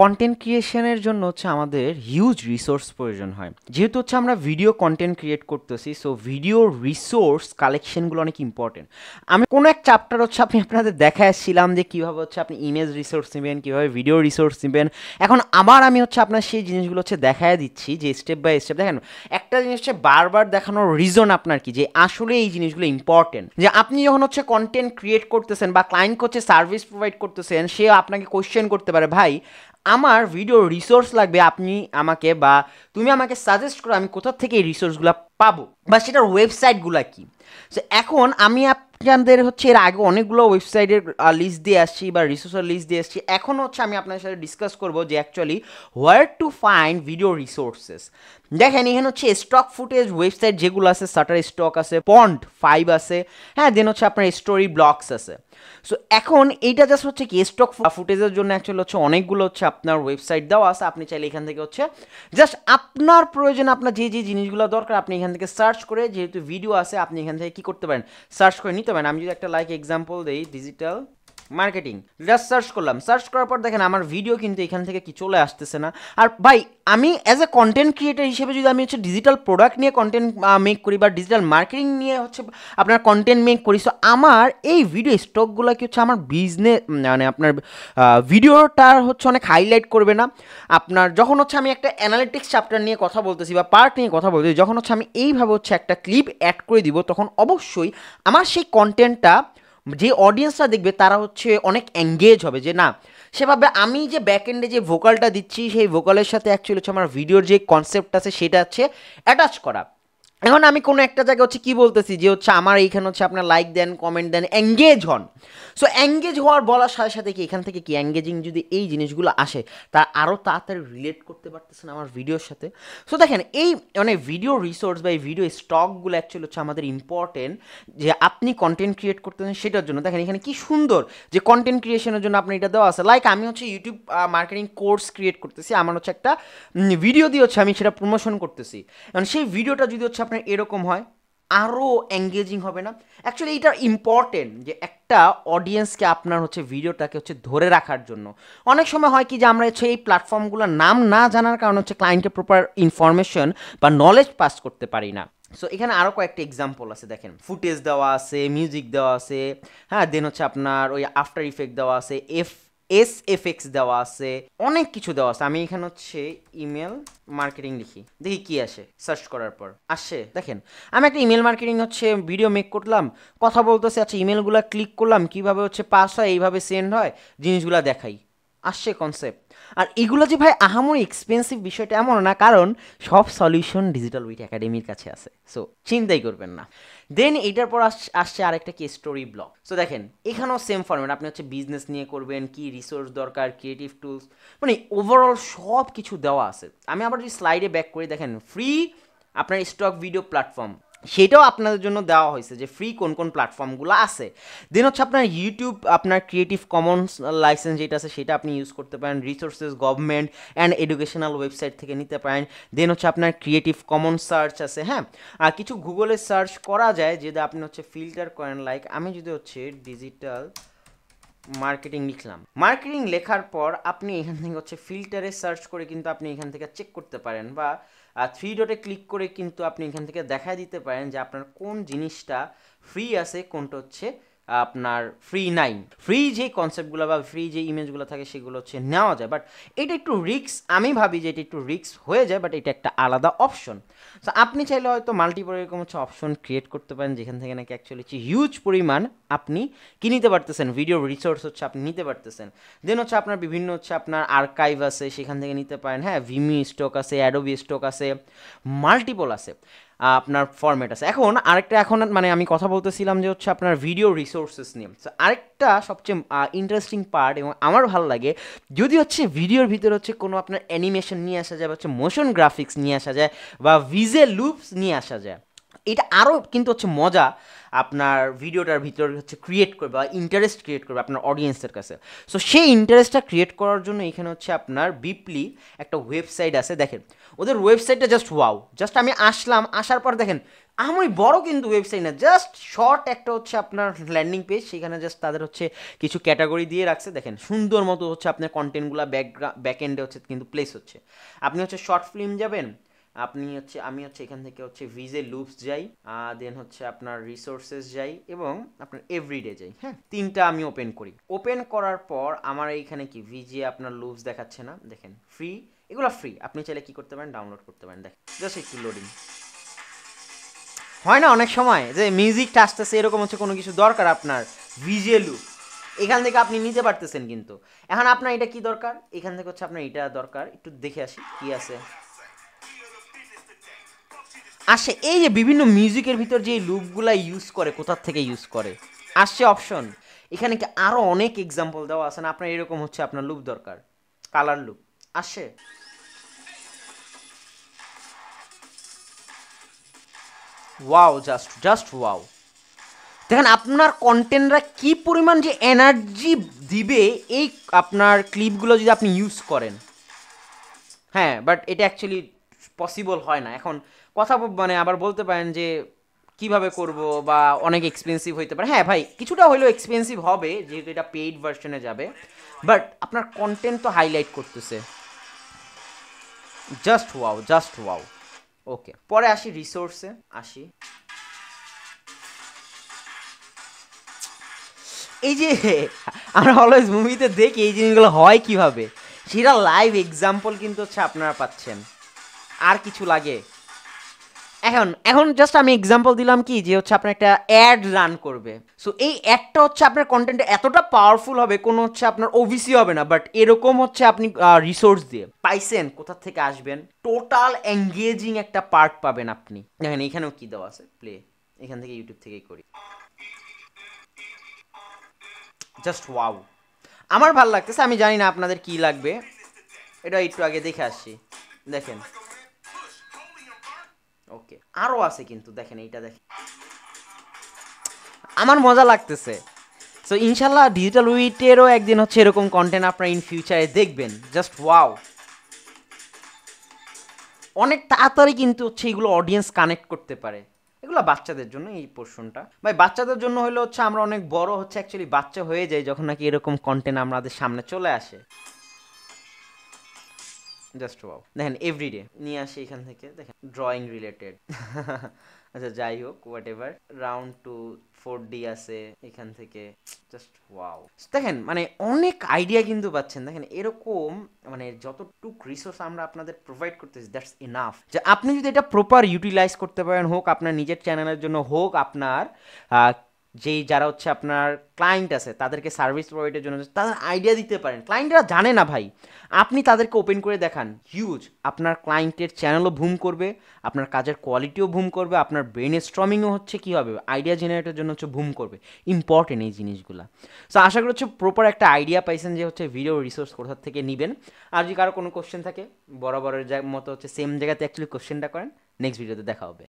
Content ক্রিয়েশনের জন্য হচ্ছে আমাদের হিউজ রিসোর্স প্রয়োজন হয়, যেহেতু হচ্ছে আমরা ভিডিও কন্টেন্ট ক্রিয়েট করতেছি। সো ভিডিও রিসোর্স কালেকশনগুলো অনেক ইম্পর্টেন্ট। আমি কোনো এক চ্যাপ্টার হচ্ছে আপনাদের দেখা আসছিলাম যে কীভাবে হচ্ছে আপনি ইমেজ রিসোর্স নেবেন, কীভাবে ভিডিও রিসোর্স নেবেন। এখন আবার আমি হচ্ছে আপনার সেই জিনিসগুলো হচ্ছে দেখায় দিচ্ছি যে স্টেপ বাই স্টেপ। দেখেন, একটা জিনিস হচ্ছে বারবার দেখানোর রিজন আপনার কি, যে আসলে এই জিনিসগুলো ইম্পর্টেন্ট। যে আপনি যখন হচ্ছে কন্টেন্ট ক্রিয়েট করতেছেন বা ক্লায়েন্ট হচ্ছে সার্ভিস প্রোভাইড করতেছেন, সে আপনাকে কোয়েশ্চেন করতে পারে, ভাই আমার ভিডিও রিসোর্স লাগবে, আপনি আমাকে বা তুমি আমাকে সাজেস্ট করো আমি কোথা থেকে এই রিসোর্সগুলো পাবো বা সেটার ওয়েবসাইটগুলো কি। সো এখন আমি আপনাদের হচ্ছে এর আগে অনেকগুলো ওয়েবসাইটের লিস্ট দিয়ে আসছি বা রিসোর্সের লিস্ট দিয়ে আসছি। এখন হচ্ছে আমি আপনার সাথে ডিসকাস করবো যে actually where to find video resources. দেখেন, এখানে হচ্ছে স্টক ফুটেজ ওয়েবসাইট যেগুলো আছে, শাটার স্টক আছে, পন্ড 5 আছে, হ্যাঁ, দেন হচ্ছে আপনার স্টোরি ব্লগস আছে। সো এখন এইটা জাস্ট হচ্ছে কি স্টক ফুটেজের জন্য অ্যাকচুয়ালি হচ্ছে অনেকগুলো হচ্ছে আপনার ওয়েবসাইট দেওয়া আছে। আপনি চাইলে এখান থেকে হচ্ছে জাস্ট আপনার প্রয়োজন, আপনার যে যে জিনিসগুলো দরকার আপনি এখান থেকে সার্চ করে, যেহেতু ভিডিও আছে আপনি এখান থেকে কী করতে পারেন, সার্চ করে নিতে পারেন। আমি যদি একটা এক্সাম্পল দিই, ডিজিটাল মার্কেটিং, জাস্ট সার্চ করলাম। সার্চ করার পর দেখেন আমার ভিডিও কিন্তু এখান থেকে কি চলে আসতেছে না। আর ভাই, আমি অ্যাজ এ কন্টেন্ট ক্রিয়েটার হিসেবে যদি আমি হচ্ছে ডিজিটাল প্রোডাক্ট নিয়ে কন্টেন্ট মেক করি বা ডিজিটাল মার্কেটিং নিয়ে হচ্ছে আপনার কন্টেন্ট মেক করি, সো আমার এই ভিডিও স্টকগুলো কি হচ্ছে আমার বিজনেস মানে আপনার ভিডিওটার হচ্ছে অনেক হাইলাইট করবে না। আপনার যখন হচ্ছে আমি একটা অ্যানালিটিক্স চ্যাপ্টার নিয়ে কথা বলতেছি বা পার্ট নিয়ে কথা বলতেছি, যখন হচ্ছে আমি এইভাবে হচ্ছে একটা ক্লিপ অ্যাড করে দিব, তখন অবশ্যই আমার সেই কন্টেন্টটা যে অডিয়েন্সরা দেখবে তারা হচ্ছে অনেক এঙ্গেজ হবে। যে না, সেভাবে আমি যে ব্যাক এন্ডে যে ভোকালটা দিচ্ছি সেই ভোকালের সাথে অ্যাকচুয়ালি হচ্ছে আমার ভিডিওর যে কনসেপ্ট আছে সেটা হচ্ছে অ্যাটাচ করা। এখন আমি কোনো একটা জায়গায় হচ্ছে কী বলতেছি যে হচ্ছে আমার এইখানে হচ্ছে আপনার লাইক দেন, কমেন্ট দেন, এঙ্গেজ হন। সো এঙ্গেজ হওয়ার বলার সাথে সাথে কি এখান থেকে কি এঙ্গেজিং যদি এই জিনিসগুলো আসে, তা আরও তাড়াতাড়ি রিলেট করতে পারতেছেন আমার ভিডিওর সাথে। সো দেখেন, এই মানে ভিডিও রিসোর্স বা এই ভিডিও স্টকগুলো অ্যাকচুয়ালি হচ্ছে আমাদের ইম্পর্টেন্ট, যে আপনি কন্টেন্ট ক্রিয়েট করতেছেন সেটার জন্য। দেখেন এখানে কি সুন্দর যে কন্টেন্ট ক্রিয়েশনের জন্য আপনি এটা দেওয়া আছে। লাইক আমি হচ্ছে ইউটিউব মার্কেটিং কোর্স ক্রিয়েট করতেছি, আমার হচ্ছে একটা ভিডিও দিয়ে হচ্ছে আমি সেটা প্রমোশন করতেছি। কারণ সেই ভিডিওটা যদি হচ্ছে আপনার এরকম হয়, আরও এঙ্গেজিং হবে না? অ্যাকচুয়ালি এটা ইম্পর্টেন্ট যে একটা অডিয়েন্সকে আপনার হচ্ছে ভিডিওটাকে হচ্ছে ধরে রাখার জন্য। অনেক সময় হয় কি যে আমরা হচ্ছে এই প্ল্যাটফর্মগুলোর নাম না জানার কারণে হচ্ছে ক্লায়েন্টকে প্রপার ইনফরমেশন বা নলেজ পাস করতে পারি না। সো এখানে আরও কয়েকটা এক্সাম্পল আছে, দেখেন ফুটেজ দেওয়া আছে, মিউজিক দেওয়া আছে, হ্যাঁ, দেন হচ্ছে আপনার ওই আফটার ইফেক্ট দেওয়া আছে, এসএফএক্স দেওয়া আছে, অনেক কিছু দেওয়া আছে। আমি এখানে হচ্ছে ইমেল মার্কেটিং লিখি, দেখি কি আসে। সার্চ করার পর আসে, দেখেন আমি একটা ইমেল মার্কেটিং হচ্ছে ভিডিও মেক করলাম, কথা বলতেছে। আচ্ছা, ইমেলগুলো ক্লিক করলাম, কিভাবে হচ্ছে পাস হয়, এইভাবে সেন্ড হয়, জিনিসগুলো দেখাই, আসছে কনসেপ্ট। আর এগুলো যে ভাই আহামরি এক্সপেন্সিভ বিষয়টা এমন না, কারণ সব সলিউশন ডিজিটাল উইট একাডেমির কাছে আছে। সো চিন্তাই করবেন না। দেন এটার পর আসছে আরেকটা কি স্টোরি ব্লগ। সো দেখেন এখানেও সেম ফর্মেট, আপনি হচ্ছে বিজনেস নিয়ে করবেন, কি রিসোর্স দরকার, ক্রিয়েটিভ টুলস, মানে ওভারঅল সব কিছু দেওয়া আছে। আমি আবার যদি স্লাইডে ব্যাক করি, দেখেন ফ্রি আপনার স্টক ভিডিও প্ল্যাটফর্ম, সেটাও আপনাদের জন্য দেওয়া হয়েছে যে ফ্রি কোন কোন প্ল্যাটফর্মগুলো আছে। দেন হচ্ছে আপনার ইউটিউব আপনার ক্রিয়েটিভ কমন্স লাইসেন্স যেটা আছে সেটা আপনি ইউজ করতে পারেন, resources government and educational website থেকে নিতে পারেন। দেন হচ্ছে আপনার ক্রিয়েটিভ কমন্স সার্চ আছে, হ্যাঁ, আর কিছু গুগলে সার্চ করা যায় যদি আপনি হচ্ছে ফিল্টার করেন। লাইক আমি যদি হচ্ছে ডিজিটাল মার্কেটিং লিখলাম, মার্কেটিং লেখার পর আপনি এখান থেকে হচ্ছে ফিল্টারে সার্চ করে কিন্তু আপনি এখান থেকে চেক করতে পারেন, বা 3 ডটে ক্লিক করে কিন্তু আপনি এখান থেকে দেখা দিতে পারেন যে আপনার কোন জিনিসটা ফ্রি আছে, কোনটা হচ্ছে আপনার ফ্রি নাই। ফ্রি যে কনসেপ্টগুলো বা ফ্রি যে ইমেজগুলো থাকে সেগুলো হচ্ছে নেওয়া যায়, বাট এটা একটু রিস্ক, আমি ভাবি যে এটা একটু রিস্ক হয়ে যায়, বাট এটা একটা আলাদা অপশন। সো আপনি চাইলে হয়তো মাল্টিপল এরকম হচ্ছে অপশন ক্রিয়েট করতে পারেন, যেখান থেকে নাকি অ্যাকচুয়ালি হচ্ছে হিউজ পরিমাণ আপনি কি নিতে পারতেছেন, ভিডিও রিসোর্স হচ্ছে আপনি নিতে পারতেছেন। দেন হচ্ছে আপনার বিভিন্ন হচ্ছে আপনার আর্কাইভ আছে, সেখান থেকে নিতে পারেন, হ্যাঁ, ভিমি স্টক আছে, অ্যাডোবি স্টক আছে, মাল্টিপল আছে আপনার ফরম্যাট আছে। এখন মানে আমি কথা বলতেছিলাম যে হচ্ছে আপনার ভিডিও রিসোর্সেস নিয়ে। আরেকটা সবচেয়ে ইন্টারেস্টিং পার্ট এবং আমার ভালো লাগে, যদি হচ্ছে ভিডিওর ভিতরে হচ্ছে কোনো আপনার অ্যানিমেশন নিয়ে আসা যায়, বা হচ্ছে মোশন গ্রাফিক্স নিয়ে আসা যায়, বা ভিজুয়াল লুপস নিয়ে আসা যায়। এটা আরও কিন্তু হচ্ছে মজা আপনার ভিডিওটার ভিতর হচ্ছে ক্রিয়েট করবে বা ইন্টারেস্ট ক্রিয়েট করবে আপনার অডিয়েন্সের কাছে। সো সেই ইন্টারেস্টটা ক্রিয়েট করার জন্য এখানে হচ্ছে আপনার বিপলি একটা ওয়েবসাইট আছে, দেখেন ওদের ওয়েবসাইটটা জাস্ট ওয়াও। জাস্ট আমি আসলাম, আসার পর দেখেন আমি বড় কিন্তু ওয়েবসাইট না, জাস্ট শর্ট একটা হচ্ছে আপনার ল্যান্ডিং পেজ, সেখানে জাস্ট তাদের হচ্ছে কিছু ক্যাটাগরি দিয়ে রাখছে, দেখেন সুন্দর মতো হচ্ছে আপনার কন্টেন্টগুলো ব্যাক এন্ডে হচ্ছে কিন্তু প্লেস হচ্ছে। আপনি হচ্ছে শর্ট ফিল্ম যাবেন, আপনি হচ্ছে আমি হচ্ছে এখান থেকে হচ্ছে ভিজে লুপস যাই, দেন হচ্ছে আপনার রিসোর্সেস যাই এবং আপনার এভরিডে যাই। হ্যাঁ, তিনটা আমি ওপেন করি। ওপেন করার পর আমার এইখানে কি ভিজে আপনার লুপস দেখাচ্ছে না, দেখেন ফ্রি, এগুলো ফ্রি, আপনি চাইলে কি করতে পারেন, ডাউনলোড করতে পারেন। দেখেন জাস্ট একটু লোডিং হয় না অনেক সময় যে মিউজিকটা আসতেছে এরকম হচ্ছে কোনো কিছু দরকার আপনার ভিজে লুপ, এখান থেকে আপনি নিতে পারতেছেন। কিন্তু এখন আপনার এটা কি দরকার, এখান থেকে হচ্ছে আপনার এটা দরকার, একটু দেখে আসি কি আছে। আসে এই যে বিভিন্ন মিউজিকের ভিতর যে লুপগুলা ইউজ করে, কোথার থেকে ইউজ করে আসছে অপশন। এখানে কি আরও অনেক এক্সাম্পল দেওয়া আছে না, আপনার এরকম হচ্ছে আপনার লুপ দরকার, কালার লুপ আসে। Wow, just wow. দেখেন আপনার কন্টেন্টরা কি পরিমাণ যে এনার্জি দিবে এই আপনার ক্লিপগুলো যদি আপনি ইউজ করেন। হ্যাঁ, বাট এটা অ্যাকচুয়ালি পসিবল হয় না এখন। কথা মানে আবার বলতে পারেন যে কিভাবে করব বা অনেক এক্সপেন্সিভ হইতে পারে। হ্যাঁ ভাই, কিছুটা হলেও এক্সপেন্সিভ হবে যেহেতু এটা পেইড ভার্সনে যাবে, বাট আপনার কন্টেন্ট তো হাইলাইট করতেছে। Just wow. ওকে, পরে আসি রিসোর্সে আসি। এই যে আমরা অলওয়েজ মুভিতে দেখি এই জিনিসগুলো হয় কিভাবে, সেটা লাইভ এক্সাম্পল কিন্তু হচ্ছে আপনারা পাচ্ছেন। আর কিছু লাগে? এখন জাস্ট আমি এক্সাম্পল দিলাম কি যে হচ্ছে আপনার একটা অ্যাড রান করবে। সো এই অ্যাডটা হচ্ছে আপনার কন্টেন্টে এতটা পাওয়ারফুল হবে, কোনো হচ্ছে আপনার ওভিসি হবে না, বাট এরকম হচ্ছে আপনি রিসোর্স দিয়ে পাইছেন, কোথা থেকে আসবেন, টোটাল এঙ্গেজিং একটা পার্ট পাবেন আপনি। দেখেন এখানেও কি দেওয়া আছে, প্লে, এখান থেকে ইউটিউব থেকেই করি। জাস্ট ওয়াও, আমার ভাল লাগতেছে, আমি জানি না আপনাদের কি লাগবে, এটা একটু আগে দেখে আসছি। দেখেন ওকে, আরও আছে কিন্তু দেখেন এইটা দেখেন, আমার মজা লাগতেছে। সো ইনশাল্লাহ ডিজিটাল উইটেরও একদিন হচ্ছে এরকম কন্টেন্ট আপনারা ইন ফিউচারে দেখবেন। জাস্ট ওয়াও, অনেক তাড়াতাড়ি কিন্তু হচ্ছে এগুলো অডিয়েন্স কানেক্ট করতে পারে। এগুলো বাচ্চাদের জন্য এই পোর্শনটা, ভাই বাচ্চাদের জন্য হলে হচ্ছে আমরা অনেক বড় হচ্ছে অ্যাকচুয়ালি বাচ্চা হয়ে যাই যখন নাকি এরকম কন্টেন্ট আমাদের সামনে চলে আসে। জাস্ট ওয়াও, দেখেন এভরিডে নিয়ে আসে এখান থেকে, দেখেন ড্রয়িং রিলেটেড আচ্ছা যাই হোক, what ever, round two 4D আছে এখান থেকে। জাস্ট ওয়াও, দেখেন মানে অনেক আইডিয়া কিন্তু পাচ্ছেন। দেখেন এরকম মানে যতটুক রিসোর্স আমরা আপনাদের প্রোভাইড করতেছি দ্যাটস ইনাফ, যে আপনি যদি এটা প্রপার ইউটিলাইজ করতে পারেন, হোক আপনার নিজের চ্যানেলের জন্য, হোক আপনার যেই যারা হচ্ছে আপনার ক্লায়েন্ট আছে তাদেরকে সার্ভিস প্রোভাইডের জন্য তাদের আইডিয়া দিতে পারেন। ক্লায়েন্টরা জানে না ভাই, আপনি তাদেরকে ওপেন করে দেখান, হিউজ আপনার ক্লায়েন্টের চ্যানেলও বুম করবে, আপনার কাজের কোয়ালিটিও বুম করবে, আপনার ব্রেন স্ট্রমিংও হচ্ছে কী হবে, আইডিয়া জেনারেটের জন্য হচ্ছে বুম করবে। ইম্পর্টেন্ট এই জিনিসগুলো। সো আশা করি হচ্ছে প্রপার একটা আইডিয়া পাইছেন যে হচ্ছে ভিডিও রিসোর্স কোথা থেকে নেবেন। আর যদি কারো কোনো কোশ্চেন থাকে বরাবরের মতো হচ্ছে সেম জায়গাতে অ্যাকচুয়ালি কোশ্চেনটা করেন। নেক্সট ভিডিওতে দেখা হবে।